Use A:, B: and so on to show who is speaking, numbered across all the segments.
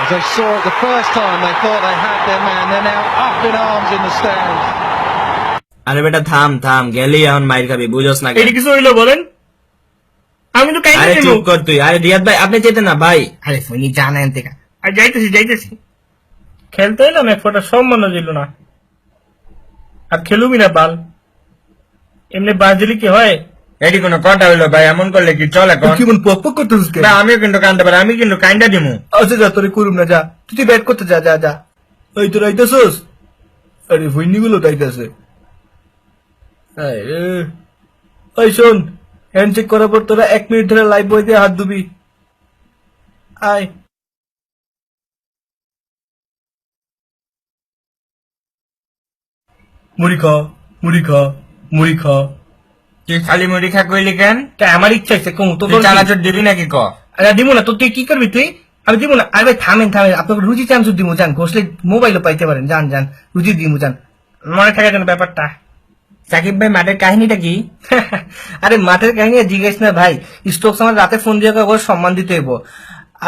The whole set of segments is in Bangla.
A: As they saw it the first time, they thought they had their man. They're now up in arms in the stands.
B: আরে বেটা থাম থাম, গেলি এখন মাইর খাবি, বুঝোস না?
C: এটা কিছু হইলো বলেন? আমি তো কাইন্ডা
B: আরে
C: দিমু।
B: চুপ কর তুই। আরে রিয়াদ ভাই আপনি যেতেন না ভাই।
C: আরে ফোনই জানেন থেকে। আর যাইতেছি। খেলতে এলাম এক ফোঁটা সম্মানও দিল না। আর খেলুবি না বাল। এমনি বাজ দিলে কি হয়?
B: এটি কোনো কথা হইলো ভাই? এমন করলে কি চলে? এখন
C: কি মন পক পক করতেছিস কেন?
B: না আমিও কিন্তু কান্দতে পারি, আমি কিন্তু কাইন্ডা দিমু।
C: আচ্ছা যা, তোরে করুম না, যা তুই ব্যাট করতে যা। ওই তোর আইতাছস? আরে ভইনি গুলো তাইতাছে। ওই শোন, হ্যান্ডশেক করার পর তোরা 1 মিনিট ধরে লাইভ বই দিয়ে হাত ধুবি। আয় মুড়ি খা।
B: তুই খালি মুড়ি খা কইলি কেন?
C: আমার ইচ্ছা আছে কম তো
B: তুই চানাচুর দিবি নাকি ক?
C: আরে দিব না তো, তুই কি করবি তুই? আমি দিব না। আরে ভাই থামেন, আপনাকে রুচি চানাচুর দিব, যান ঘষলে মোবাইলও পাইতে পারেন, যান রুচি দিব, যান মনে থাকে যেন ব্যাপারটা।
B: সাকিব ভাই মাঠের কাহিনীটা কি?
C: আরে মাঠের কাহিনী জিজ্ঞেস না ভাই, স্টোকস আমার রাতে ফোন দিয়ে ওর সম্মান দিতে হইব।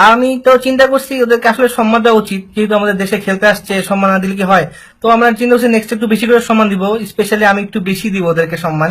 C: আমি তো চিন্তা করছি ওদেরকে আসলে সম্মান দেওয়া উচিত, যেহেতু আমাদের দেশে খেলতে আসছে, সম্মান না দিলে কি হয়। তো আমরা চিন্তা করছি নেক্সট একটু বেশি করে সম্মান দিব, স্পেশালি আমি একটু বেশি দিব ওদেরকে সম্মান।